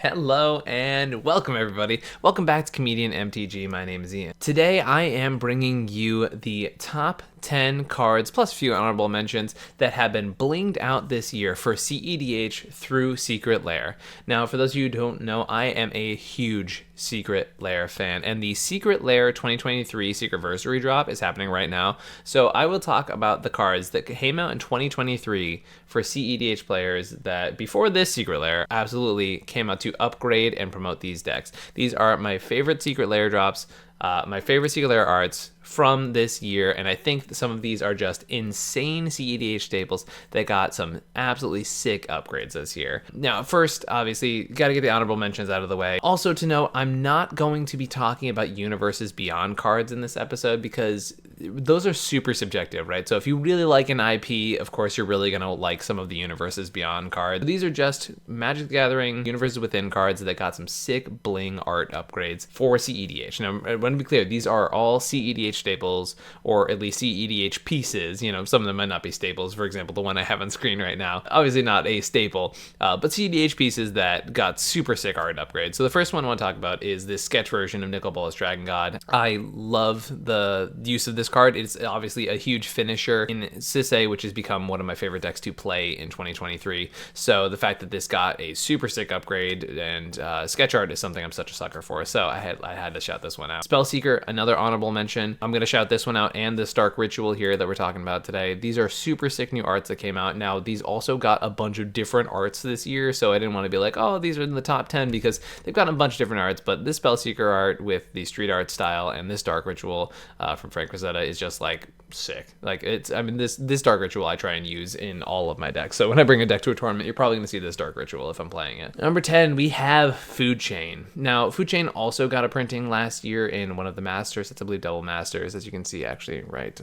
Hello and welcome everybody. Welcome back to Comedian MTG. My name is Ian. Today I am bringing you the top 10 cards plus a few honorable mentions that have been blinged out this year for cEDH through Secret Lair. Now, for those of you who don't know, I am a huge Secret Lair fan, and the Secret Lair 2023 Secretversary drop is happening right now. So I will talk about the cards that came out in 2023 for cEDH players that before this Secret Lair absolutely came out to upgrade and promote these decks. These are my favorite Secret Lair drops, my favorite Secret Lair arts from this year, and I think some of these are just insane cEDH staples that got some absolutely sick upgrades this year. Now, first, obviously, gotta get the honorable mentions out of the way. Also to note, I'm not going to be talking about Universes Beyond cards in this episode because those are super subjective, right? So if you really like an IP, of course, you're really gonna like some of the Universes Beyond cards. These are just Magic the Gathering Universes Within cards that got some sick bling art upgrades for cEDH. Now, I want to be clear, these are all cEDH staples, or at least cEDH pieces. You know, some of them might not be staples. For example, the one I have on screen right now, obviously not a staple, but cEDH pieces that got super sick art upgrades. So the first one I want to talk about is this sketch version of Nicol Bolas Dragon God. I love the use of this card. It's obviously a huge finisher in CySA, which has become one of my favorite decks to play in 2023. So the fact that this got a super sick upgrade and sketch art is something I'm such a sucker for. So I had to shout this one out. Spellseeker, another honorable mention. I'm going to shout this one out, and the Stark Ritual here that we're talking about today. These are super sick new arts that came out. Now, these also got a bunch of different arts this year, so I didn't want to be like, oh, these are in the top 10 because they've got a bunch of different arts, but this Spellseeker art with the street art style and this Dark Ritual from Frank Rosetta is just like sick. Like, this Dark Ritual I try and use in all of my decks. So when I bring a deck to a tournament, you're probably going to see this Dark Ritual if I'm playing it. Number 10, we have Food Chain. Now, Food Chain also got a printing last year in one of the Masters. It's, I believe, Double Masters, as you can see actually right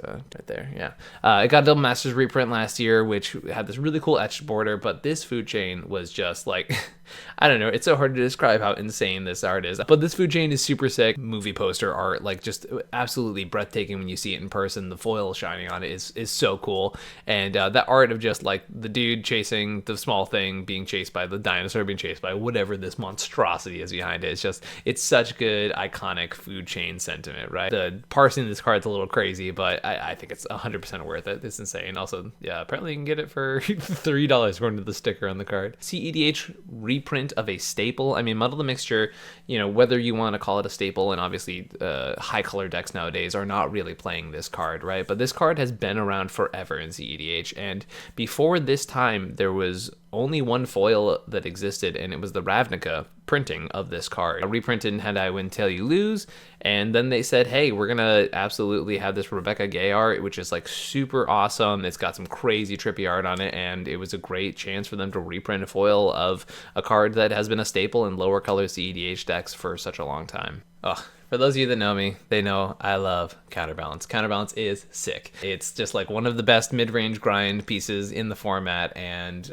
there. Yeah, it got a Double Masters reprint last year, which had this really cool etched border, but this Food Chain was just like I don't know, it's so hard to describe how insane this art is, but this Food Chain is super sick. Movie poster art, like, just absolutely breathtaking when you see it in person. The foil shining on it is so cool, and that art of just like the dude chasing the small thing being chased by the dinosaur being chased by whatever this monstrosity is behind it, it's such good iconic Food Chain sentiment, right? The parsing this card's a little crazy, but I think it's 100% worth it. It's insane. Also, yeah, apparently you can get it for $3 according to the sticker on the card. cEDH reprint of a staple. I mean, Muddle the Mixture, you know, whether you want to call it a staple, and obviously high color decks nowadays are not really playing this card, right? But this card has been around forever in cEDH, and before this time there was only one foil that existed, and it was the Ravnica printing of this card. Reprinted in Had I Win, Tail You Lose, and then they said, hey, we're gonna absolutely have this Rebecca Gay art, which is like super awesome. It's got some crazy trippy art on it, and it was a great chance for them to reprint a foil of a card that has been a staple in lower color cEDH decks for such a long time. Ugh. For those of you that know me, they know I love Counterbalance. Counterbalance is sick. It's just like one of the best mid-range grind pieces in the format, and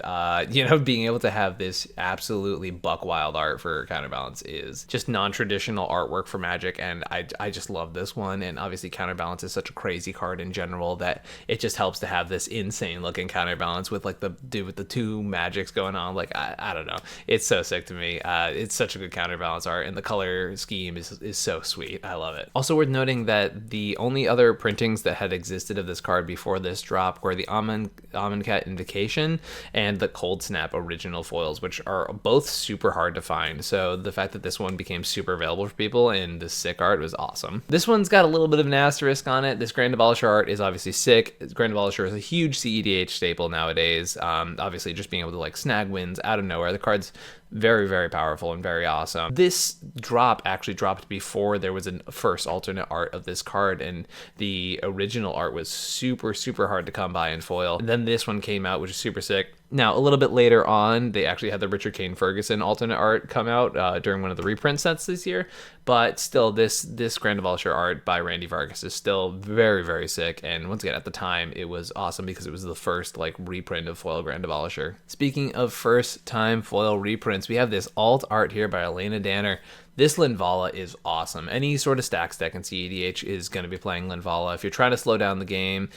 being able to have this absolutely buck wild art for Counterbalance is just non-traditional artwork for Magic, and I just love this one. And obviously Counterbalance is such a crazy card in general that it just helps to have this insane looking Counterbalance with like the dude with the two magics going on. Like, I don't know, it's so sick to me. It's such a good Counterbalance art, and the color scheme is so sweet. I love it. Also worth noting that the only other printings that had existed of this card before this drop were the Amonkhet Invocation and the Cold Snap original foils, which are both super hard to find. So the fact that this one became super available for people and the sick art was awesome. This one's got a little bit of an asterisk on it. This Grand Abolisher art is obviously sick. Grand Abolisher is a huge cEDH staple nowadays. Obviously just being able to like snag wins out of nowhere. The card's very, very powerful and very awesome. This drop actually dropped before there was a first alternate art of this card, and the original art was super, super hard to come by in foil. And then this one came out, which is super sick. Now, a little bit later on, they actually had the Richard Kane Ferguson alternate art come out during one of the reprint sets this year, but still, this Grand Abolisher art by Randy Vargas is still very, very sick, and once again, at the time, it was awesome because it was the first like reprint of foil Grand Abolisher. Speaking of first time foil reprints, we have this alt art here by Elena Danner. This Linvala is awesome. Any sort of stacks deck in cEDH is going to be playing Linvala. If you're trying to slow down the game,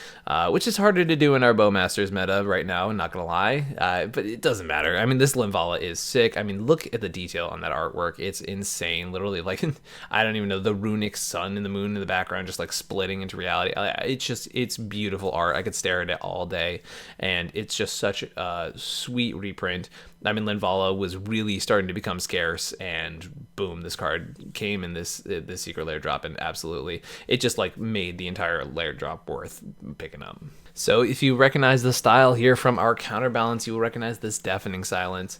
which is harder to do in our Bowmasters meta right now, not going to lie, but it doesn't matter. I mean, this Linvala is sick. I mean, look at the detail on that artwork. It's insane. Literally, like, I don't even know, the runic sun and the moon in the background just like splitting into reality. It's beautiful art. I could stare at it all day, and it's just such a sweet reprint. I mean, Linvala was really starting to become scarce, and boom, this card came in this Secret Lair drop, and absolutely, it just like made the entire lair drop worth picking up. So if you recognize the style here from our counterbalance, you will recognize this Deafening Silence.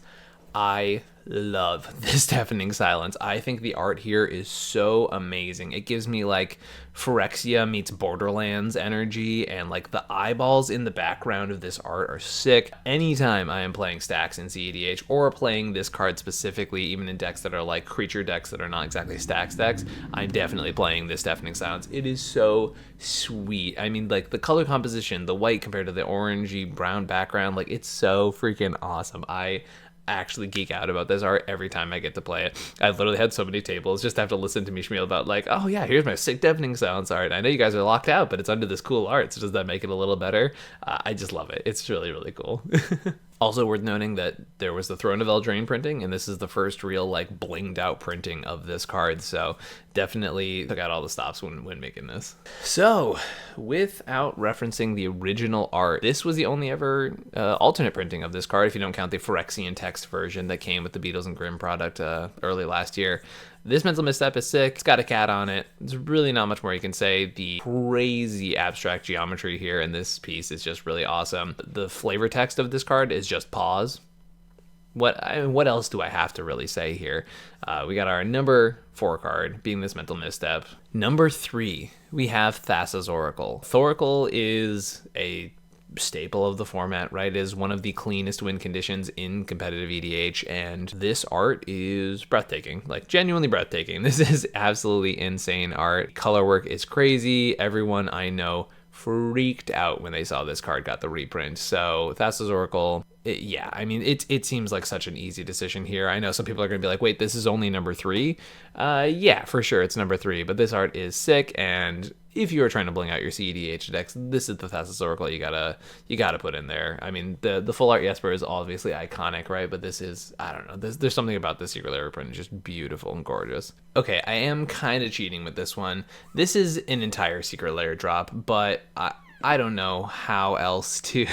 I love this Deafening Silence. I think the art here is so amazing. It gives me like Phyrexia meets Borderlands energy, and like the eyeballs in the background of this art are sick. Anytime I am playing stacks in cEDH or playing this card specifically, even in decks that are like creature decks that are not exactly stacks decks, I'm definitely playing this Deafening Silence. It is so sweet. I mean, like the color composition, the white compared to the orangey brown background, like it's so freaking awesome. I actually geek out about this art every time I get to play it. I've literally had so many tables just have to listen to me schmeal about like, oh yeah, here's my sick Deafening Silence art. I know you guys are locked out, but it's under this cool art, so does that make it a little better? I just love it. It's really, really cool. Also worth noting that there was the Throne of Eldraine printing, and this is the first real like blinged out printing of this card, so definitely took out all the stops when making this. So without referencing the original art, this was the only ever alternate printing of this card, if you don't count the Phyrexian text version that came with the Beatles and Grimm product early last year. This Mental Misstep is sick. It's got a cat on it. There's really not much more you can say. The crazy abstract geometry here in this piece is just really awesome. The flavor text of this card is just pause. What else do I have to really say here? We got our number 4 card, being this Mental Misstep. Number 3, we have Thassa's Oracle. Thoracle is a staple of the format, right? It is one of the cleanest win conditions in competitive EDH, and this art is breathtaking, like genuinely breathtaking. This is absolutely insane art. Color work is crazy. Everyone I know freaked out when they saw this card got the reprint. So Thassa's Oracle, yeah, I mean, it seems like such an easy decision here. I know some people are going to be like, wait, this is only number 3? Yeah, for sure, it's number 3, but this art is sick, and if you are trying to bling out your cEDH decks, this is the Thassa's Oracle you gotta put in there. I mean, the full art Jesper is obviously iconic, right? But this is, I don't know, there's something about this Secret Lair print just beautiful and gorgeous. Okay, I am kind of cheating with this one. This is an entire Secret Lair drop, but I don't know how else to...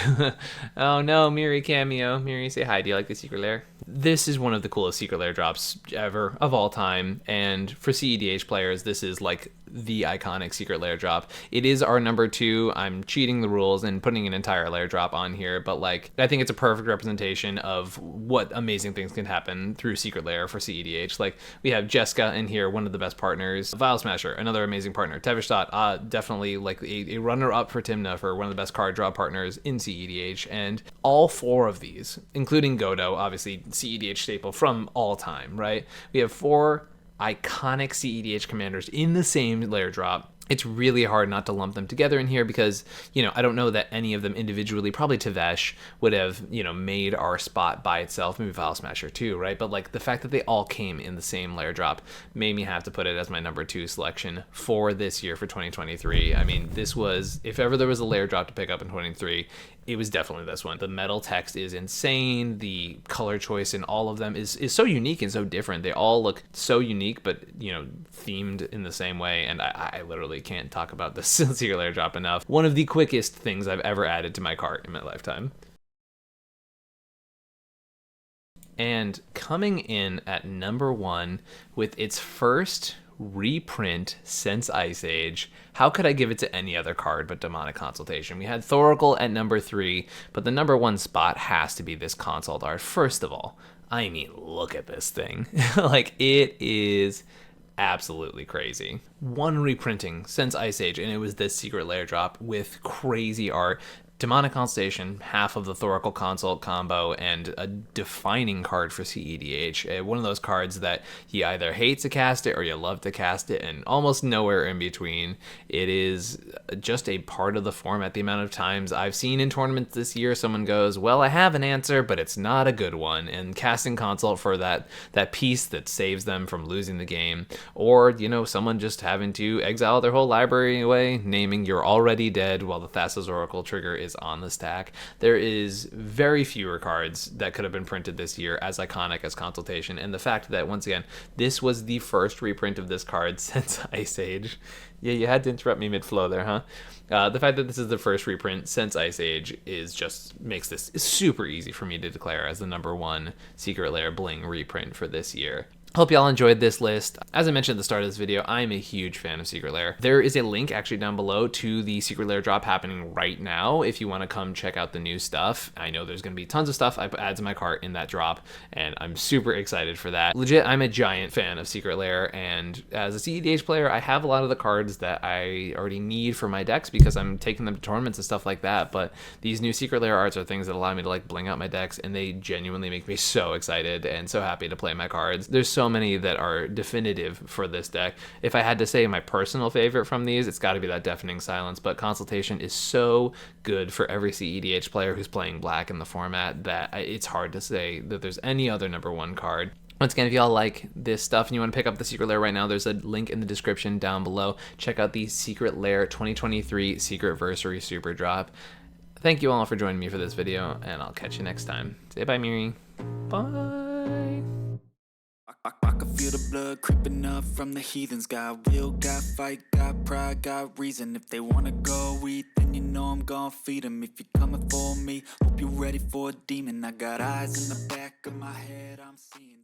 Oh no, Miri cameo. Miri, say hi. Do you like the Secret Lair? This is one of the coolest Secret Lair drops ever, of all time, and for cEDH players, this is like the iconic Secret Lair drop. It is our number 2. I'm cheating the rules and putting an entire lair drop on here, but like, I think it's a perfect representation of what amazing things can happen through Secret Lair for cEDH. Like, we have Jeska in here, one of the best partners. Vial Smasher, another amazing partner. Tevishtot, definitely like a runner-up for Timna for one of the best card draw partners in cEDH, and all 4 of these, including Godo, obviously cEDH staple from all time, right? We have 4 iconic cEDH commanders in the same lair drop. It's really hard not to lump them together in here because, you know, I don't know that any of them individually, probably Tevesh, would have, you know, made our spot by itself, maybe Vial Smasher too, right? But like the fact that they all came in the same lair drop made me have to put it as my number 2 selection for this year, for 2023. I mean, this was, if ever there was a lair drop to pick up in 23, it was definitely this one. The metal text is insane. The color choice in all of them is so unique and so different. They all look so unique, but, you know, themed in the same way. And I literally can't talk about this Secret Lair drop enough. One of the quickest things I've ever added to my cart in my lifetime. And coming in at number 1 with its first reprint since Ice Age, how could I give it to any other card but Demonic Consultation? We had Thoracle at number 3, but the number 1 spot has to be this consult art. First of all, I mean, look at this thing. Like, it is absolutely crazy. 1 reprinting since Ice Age, and it was this Secret Lair drop with crazy art. Demonic Constellation, half of the Thoracle Consult combo, and a defining card for cEDH. One of those cards that you either hate to cast it or you love to cast it, and almost nowhere in between. It is just a part of the format. The amount of times I've seen in tournaments this year, someone goes, well, I have an answer, but it's not a good one, and casting Consult for that piece that saves them from losing the game, or, you know, someone just having to exile their whole library away, naming You're Already Dead while the Thassa's Oracle trigger is on the stack. There is very fewer cards that could have been printed this year as iconic as Consultation, and the fact that, once again, this was the first reprint of this card since Ice Age. Yeah, you had to interrupt me mid-flow there, huh? The fact that this is the first reprint since Ice Age makes this super easy for me to declare as the #1 Secret Lair Bling reprint for this year. Hope y'all enjoyed this list. As I mentioned at the start of this video, I'm a huge fan of Secret Lair. There is a link actually down below to the Secret Lair drop happening right now if you want to come check out the new stuff. I know there's going to be tons of stuff I add to my cart in that drop, and I'm super excited for that. Legit, I'm a giant fan of Secret Lair, and as a cEDH player, I have a lot of the cards that I already need for my decks because I'm taking them to tournaments and stuff like that, but these new Secret Lair arts are things that allow me to like bling out my decks, and they genuinely make me so excited and so happy to play my cards. There's so many that are definitive for this deck. If I had to say my personal favorite from these, it's got to be that Deafening Silence, but Consultation is so good for every cEDH player who's playing black in the format that it's hard to say that there's any other #1 card. Once again, if y'all like this stuff and you want to pick up the Secret Lair right now, there's a link in the description down below. Check out the Secret Lair 2023 Secretversary Superdrop. Thank you all for joining me for this video, and I'll catch you next time. Say bye, Miri. Bye. I can feel the blood creeping up from the heathens. Got will, got fight, got pride, got reason. If they wanna go eat, then you know I'm gonna feed them. If you're coming for me, hope you're ready for a demon. I got eyes in the back of my head, I'm seeing